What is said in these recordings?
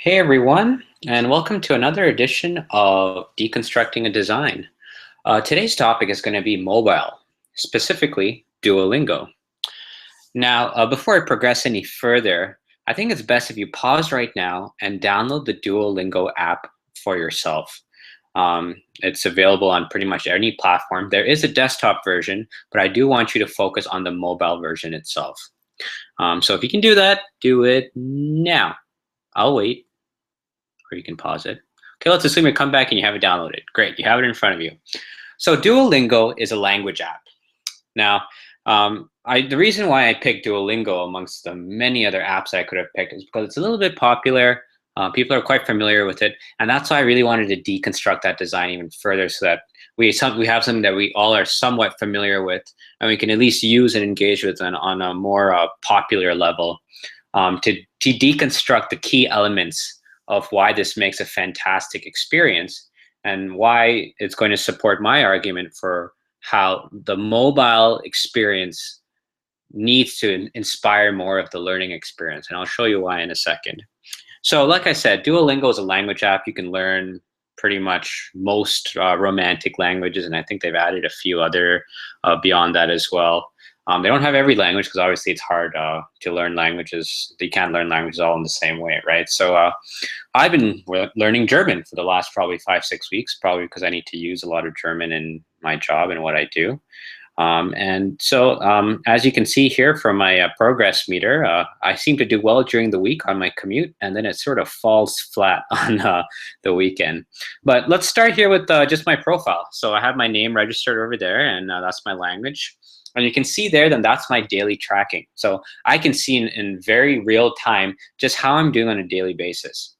Hey everyone, and welcome to another edition of Deconstructing a Design. Today's topic is going to be mobile, specifically Duolingo. Now, before I progress any further, I think it's best if you pause right now and download the Duolingo app for yourself. It's available on pretty much any platform. There is a desktop version, but I do want you to focus on the mobile version itself. So if you can do that, do it now. I'll wait. Or you can pause it. Okay, let's assume you come back and you have it downloaded. Great, you have it in front of you. So Duolingo is a language app. Now, the reason why I picked Duolingo amongst the many other apps I could have picked is because it's a little bit popular. People are quite familiar with it, and that's why I really wanted to deconstruct that design even further, so that we have something that we all are somewhat familiar with, and we can at least use and engage with on a more popular level, to deconstruct the key elements of why this makes a fantastic experience and why it's going to support my argument for how the mobile experience needs to inspire more of the learning experience. And I'll show you why in a second. So like I said, Duolingo is a language app. You can learn pretty much most romantic languages, and I think they've added a few other beyond that as well. They don't have every language because obviously it's hard to learn languages. You can't learn languages all in the same way, right? So I've been learning German for the last probably 5-6 weeks, probably because I need to use a lot of German in my job and what I do. As you can see here from my progress meter, I seem to do well during the week on my commute, and then it sort of falls flat on the weekend. But let's start here with just my profile. So I have my name registered over there, and that's my language. And you can see there, then that's my daily tracking. So I can see in very real time just how I'm doing on a daily basis.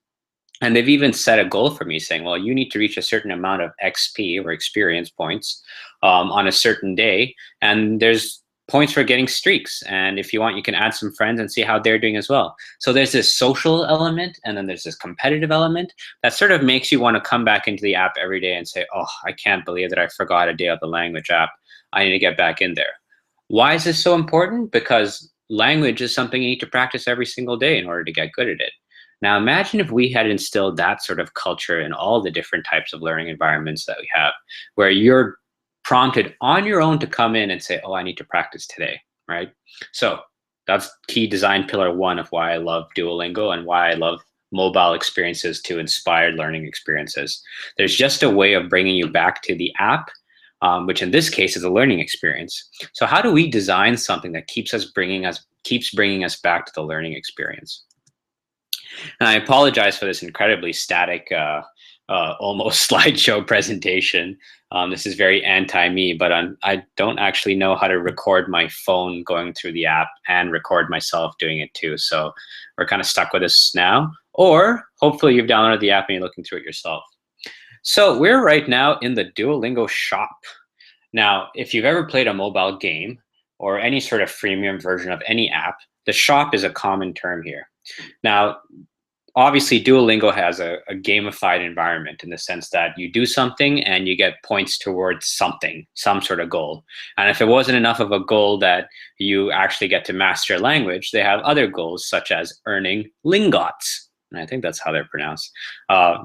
And they've even set a goal for me saying, well, you need to reach a certain amount of XP or experience points on a certain day. And there's points for getting streaks. And if you want, you can add some friends and see how they're doing as well. So there's this social element, and then there's this competitive element that sort of makes you want to come back into the app every day and say, oh, I can't believe that I forgot a day of the language app. I need to get back in there. Why is this so important? Because language is something you need to practice every single day in order to get good at it. Now, imagine if we had instilled that sort of culture in all the different types of learning environments that we have, where you're prompted on your own to come in and say, oh, I need to practice today, right? So that's key design pillar one of why I love Duolingo and why I love mobile experiences to inspired learning experiences. There's just a way of bringing you back to the app, which in this case is a learning experience. So how do we design something that keeps bringing us back to the learning experience? And I apologize for this incredibly static, almost slideshow presentation. This is very anti-me, but I don't actually know how to record my phone going through the app and record myself doing it too. So we're kind of stuck with this now. Or hopefully you've downloaded the app and you're looking through it yourself. So we're right now in the Duolingo shop. Now, if you've ever played a mobile game or any sort of freemium version of any app, the shop is a common term here. Now, obviously, Duolingo has a gamified environment in the sense that you do something and you get points towards something, some sort of goal. And if it wasn't enough of a goal that you actually get to master a language, they have other goals such as earning lingots. And I think that's how they're pronounced.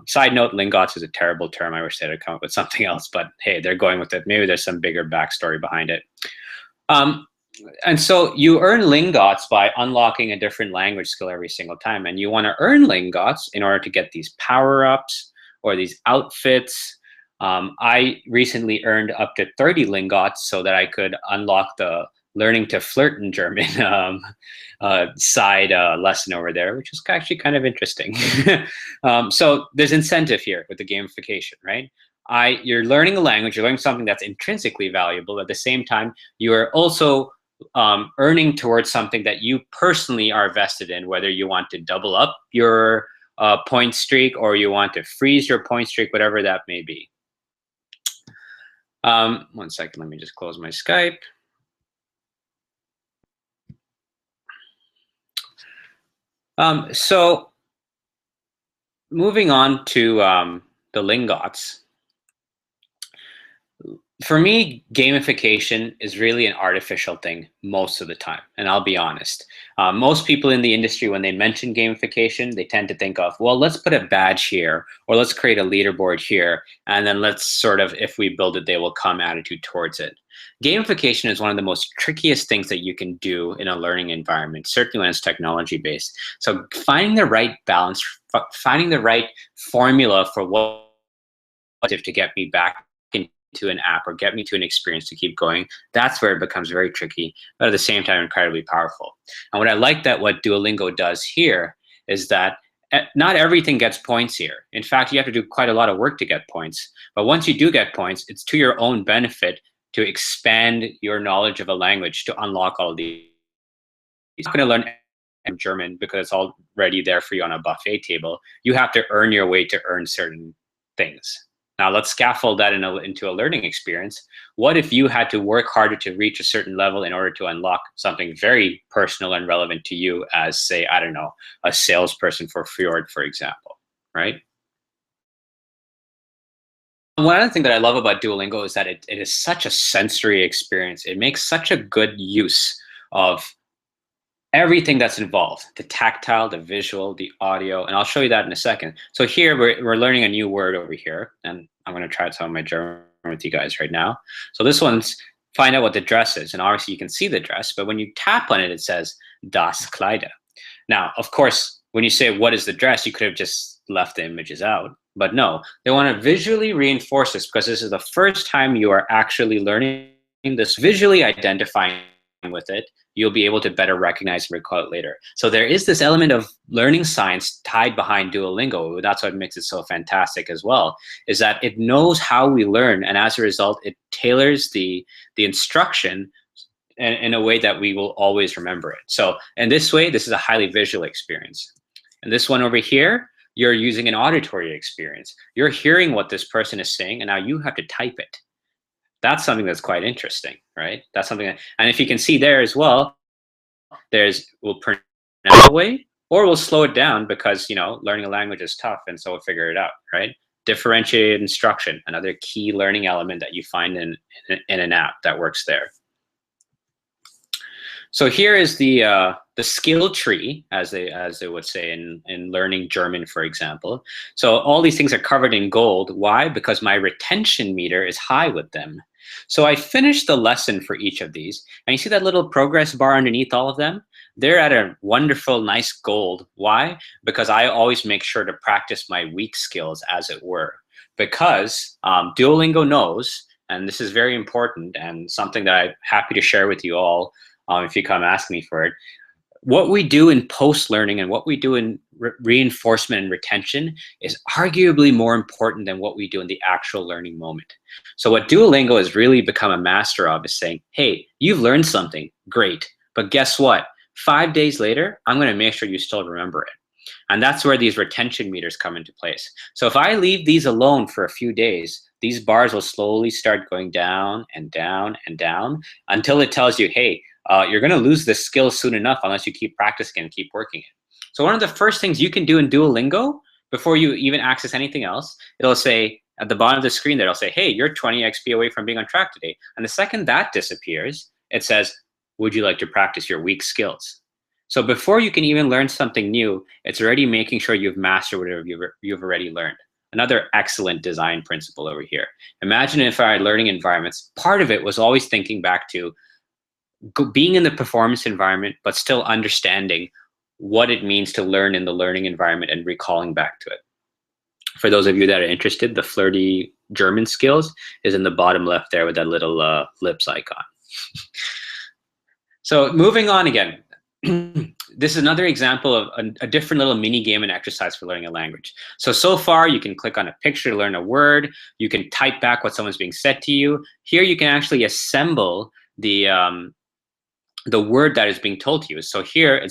Side note, lingots is a terrible term. I wish they'd have come up with something else, but hey, they're going with it. Maybe there's some bigger backstory behind it. And so you earn lingots by unlocking a different language skill every single time. And you want to earn lingots in order to get these power-ups or these outfits. I recently earned up to 30 lingots so that I could unlock the learning to flirt in German side lesson over there, which is actually kind of interesting. So there's incentive here with the gamification, right? You're learning a language, you're learning something that's intrinsically valuable. At the same time, you are also earning towards something that you personally are vested in, whether you want to double up your point streak or you want to freeze your point streak, whatever that may be. 1 second, let me just close my Skype. So moving on to the lingots. For me, gamification is really an artificial thing most of the time, and I'll be honest. Most people in the industry, when they mention gamification, they tend to think of, well, let's put a badge here, or let's create a leaderboard here, and then let's sort of, if we build it, they will come attitude towards it. Gamification is one of the most trickiest things that you can do in a learning environment, certainly when it's technology based. So finding the right balance, finding the right formula for what to get me back into an app or get me to an experience to keep going, that's where it becomes very tricky, but at the same time, incredibly powerful. And what I like that what Duolingo does here is that not everything gets points here. In fact, you have to do quite a lot of work to get points. But once you do get points, it's to your own benefit to expand your knowledge of a language to unlock all these. You're not going to learn German because it's already there for you on a buffet table. You have to earn your way to earn certain things. Now let's scaffold that into a learning experience. What if you had to work harder to reach a certain level in order to unlock something very personal and relevant to you as, say, I don't know, a salesperson for Fjord, for example, right? One other thing that I love about Duolingo is that it is such a sensory experience. It makes such a good use of everything that's involved, the tactile, the visual, the audio, and I'll show you that in a second. So here we're learning a new word over here, and I'm going to try some of my German with you guys right now. So this one's find out what the dress is, and obviously you can see the dress, but when you tap on it, it says das Kleider. Now, of course, when you say what is the dress, you could have just left the images out, but no, they want to visually reinforce this because this is the first time you are actually learning this, visually identifying with it, you'll be able to better recognize and recall it later. So there is this element of learning science tied behind Duolingo. That's what makes it so fantastic as well, is that it knows how we learn, and as a result, it tailors the instruction in a way that we will always remember it. So in this way, this is a highly visual experience. And this one over here, you're using an auditory experience. You're hearing what this person is saying, and now you have to type it. That's something that's quite interesting, right? That's something that, and if you can see there as well, we'll pronounce it away, or we'll slow it down because, learning a language is tough, and so we'll figure it out, right? Differentiated instruction, another key learning element that you find in an app that works there. So here is the skill tree, as they would say in learning German, for example. So all these things are covered in gold. Why? Because my retention meter is high with them. So I finished the lesson for each of these, and you see that little progress bar underneath all of them? They're at a wonderful, nice gold. Why? Because I always make sure to practice my weak skills, as it were. Because Duolingo knows, and this is very important and something that I'm happy to share with you all, if you come ask me for it, what we do in post-learning and what we do in reinforcement and retention is arguably more important than what we do in the actual learning moment. So what Duolingo has really become a master of is saying, hey, you've learned something, great, but guess what? 5 days later, I'm going to make sure you still remember it. And that's where these retention meters come into place. So if I leave these alone for a few days, these bars will slowly start going down and down and down until it tells you, hey, you're going to lose this skill soon enough unless you keep practicing and keep working it. So one of the first things you can do in Duolingo before you even access anything else, it'll say at the bottom of the screen there, it'll say, hey, you're 20 XP away from being on track today. And the second that disappears, it says, would you like to practice your weak skills? So before you can even learn something new, it's already making sure you've mastered whatever you've already learned. Another excellent design principle over here. Imagine if our learning environments, part of it was always thinking back to being in the performance environment, but still understanding what it means to learn in the learning environment and recalling back to it. For those of you that are interested, the flirty German skills is in the bottom left there with that little lips icon. So moving on again, this is another example of a different little mini game and exercise for learning a language. So far you can click on a picture to learn a word. You can type back what someone's being said to you. Here you can actually assemble the word that is being told to you. So here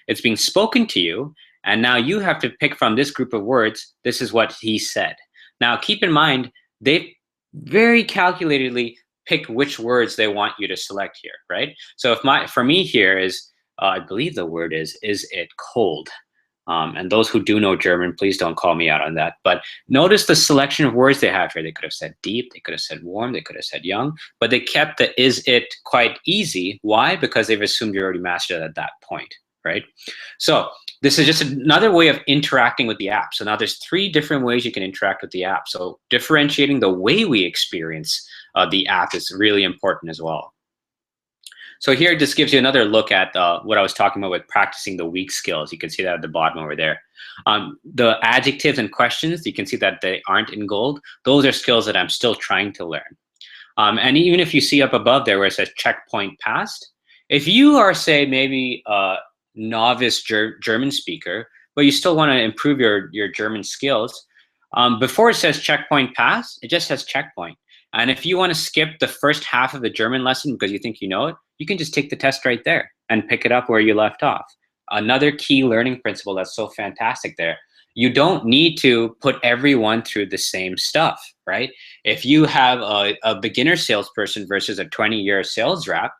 it's being spoken to you, and now you have to pick from this group of words, this is what he said. Now keep in mind, they very calculatedly picked which words they want you to select here, right? So for me here is, I believe the word is it cold? And those who do know German, please don't call me out on that. But notice the selection of words they have here. They could have said deep, they could have said warm, they could have said young, but they kept the is it quite easy. Why? Because they've assumed you already mastered it at that point, right? So this is just another way of interacting with the app. So now there's 3 different ways you can interact with the app. So differentiating the way we experience the app is really important as well. So here it just gives you another look at what I was talking about with practicing the weak skills. You can see that at the bottom over there. The adjectives and questions, you can see that they aren't in gold. Those are skills that I'm still trying to learn. And even if you see up above there where it says checkpoint passed, if you are, say, maybe a novice German speaker, but you still want to improve your German skills, before it says checkpoint passed, it just says checkpoint. And if you want to skip the first half of the German lesson because you think you know it, you can just take the test right there and pick it up where you left off. Another key learning principle that's so fantastic there. You don't need to put everyone through the same stuff, right? If you have a beginner salesperson versus a 20-year sales rep,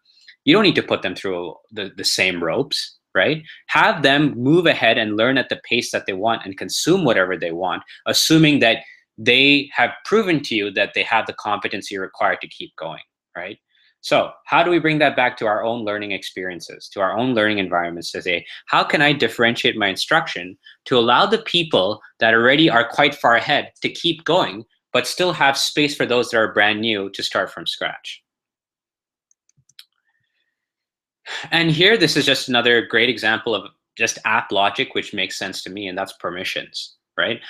you don't need to put them through the same ropes, right? Have them move ahead and learn at the pace that they want and consume whatever they want, assuming that they have proven to you that they have the competency required to keep going, right? So how do we bring that back to our own learning experiences, to our own learning environments to say, how can I differentiate my instruction to allow the people that already are quite far ahead to keep going, but still have space for those that are brand new to start from scratch? And here, this is just another great example of just app logic, which makes sense to me, and that's permissions, right?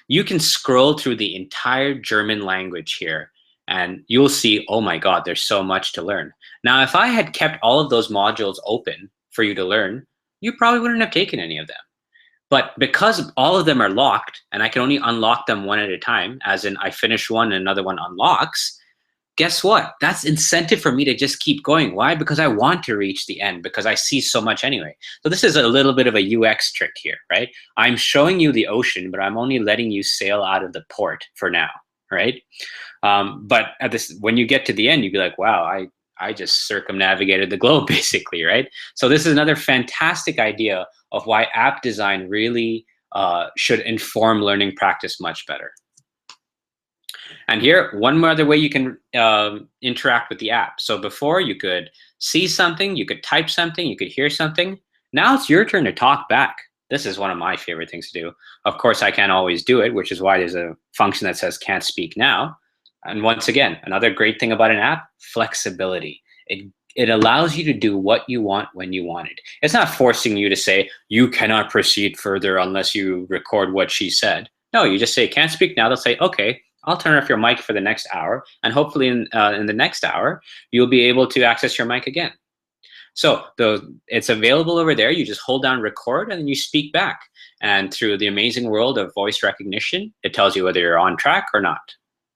You can scroll through the entire German language here, and you'll see, oh my God, there's so much to learn. Now, if I had kept all of those modules open for you to learn, you probably wouldn't have taken any of them. But because all of them are locked, and I can only unlock them one at a time, as in I finish one and another one unlocks, guess what? That's incentive for me to just keep going. Why? Because I want to reach the end, because I see so much anyway. So this is a little bit of a UX trick here, right? I'm showing you the ocean, but I'm only letting you sail out of the port for now, right? But when you get to the end, you'd be like, wow, I just circumnavigated the globe basically, right? So this is another fantastic idea of why app design really should inform learning practice much better. And here, one more other way you can interact with the app. So before, you could see something, you could type something, you could hear something. Now it's your turn to talk back. This is one of my favorite things to do. Of course, I can't always do it, which is why there's a function that says can't speak now. And once again, another great thing about an app, flexibility. It allows you to do what you want when you want it. It's not forcing you to say, you cannot proceed further unless you record what she said. No, you just say, can't speak now. They'll say, okay, I'll turn off your mic for the next hour. And hopefully in the next hour, you'll be able to access your mic again. So it's available over there. You just hold down record and then you speak back. And through the amazing world of voice recognition, it tells you whether you're on track or not.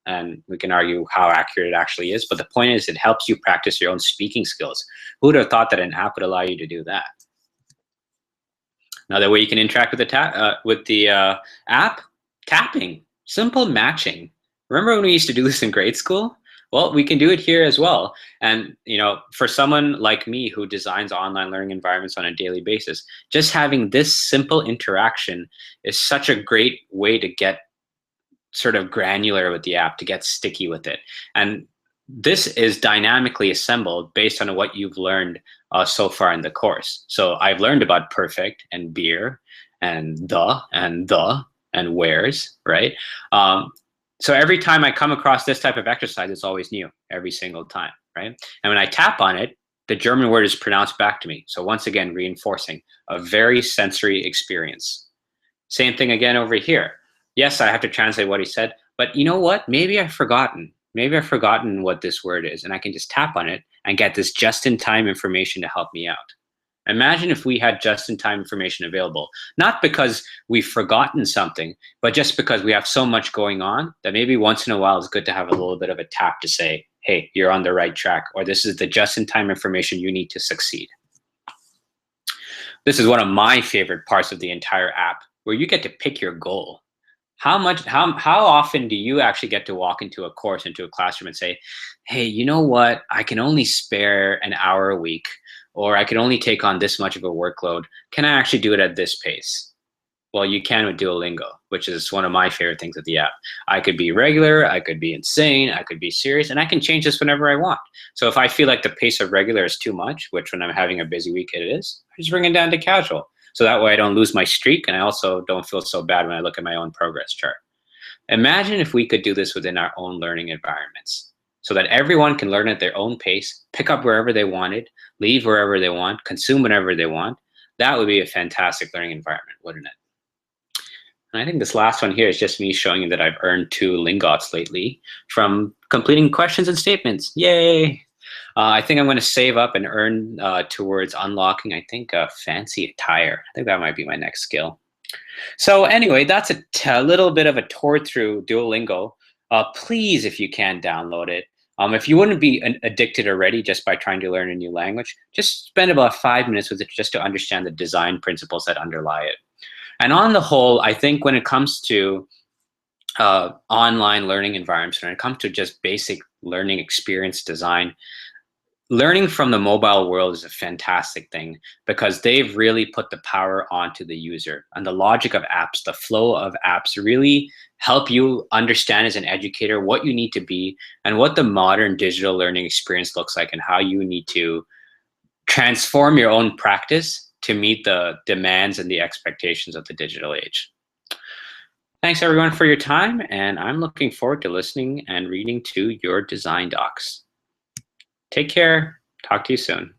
And we can argue how accurate it actually is. But the point is, it helps you practice your own speaking skills. Who would have thought that an app would allow you to do that? Another way you can interact with the app, tapping, simple matching. Remember when we used to do this in grade school? Well, we can do it here as well. And for someone like me who designs online learning environments on a daily basis, just having this simple interaction is such a great way to get sort of granular with the app, to get sticky with it. And this is dynamically assembled based on what you've learned so far in the course. So I've learned about perfect and beer and the and where's, right? So every time I come across this type of exercise, it's always new every single time, right? And when I tap on it, the German word is pronounced back to me. So once again, reinforcing a very sensory experience. Same thing again over here. Yes, I have to translate what he said, but you know what? Maybe I've forgotten. Maybe I've forgotten what this word is, and I can just tap on it and get this just-in-time information to help me out. Imagine if we had just-in-time information available, not because we've forgotten something, but just because we have so much going on that maybe once in a while it's good to have a little bit of a tap to say, hey, you're on the right track, or this is the just-in-time information you need to succeed. This is one of my favorite parts of the entire app, where you get to pick your goal. How often do you actually get to walk into a course, into a classroom and say, hey, you know what? I can only spare an hour a week, or I can only take on this much of a workload. Can I actually do it at this pace? Well, you can with Duolingo, which is one of my favorite things with the app. I could be regular, I could be insane, I could be serious, and I can change this whenever I want. So if I feel like the pace of regular is too much, which when I'm having a busy week it is, I just bring it down to casual. So that way I don't lose my streak, and I also don't feel so bad when I look at my own progress chart. Imagine if we could do this within our own learning environments so that everyone can learn at their own pace, pick up wherever they wanted, leave wherever they want, consume whenever they want. That would be a fantastic learning environment, wouldn't it? And I think this last one here is just me showing you that I've earned 2 lingots lately from completing questions and statements. Yay! I think I'm going to save up and earn towards unlocking, I think, a fancy attire. I think that might be my next skill. So anyway, that's a little bit of a tour through Duolingo. Please, if you can, download it. If you wouldn't be addicted already just by trying to learn a new language, just spend about 5 minutes with it just to understand the design principles that underlie it. And on the whole, I think when it comes to online learning environments, when it comes to just basic learning experience design, learning from the mobile world is a fantastic thing because they've really put the power onto the user, and the logic of apps, the flow of apps really help you understand as an educator what you need to be and what the modern digital learning experience looks like and how you need to transform your own practice to meet the demands and the expectations of the digital age. Thanks everyone for your time, and I'm looking forward to listening and reading to your design docs. Take care. Talk to you soon.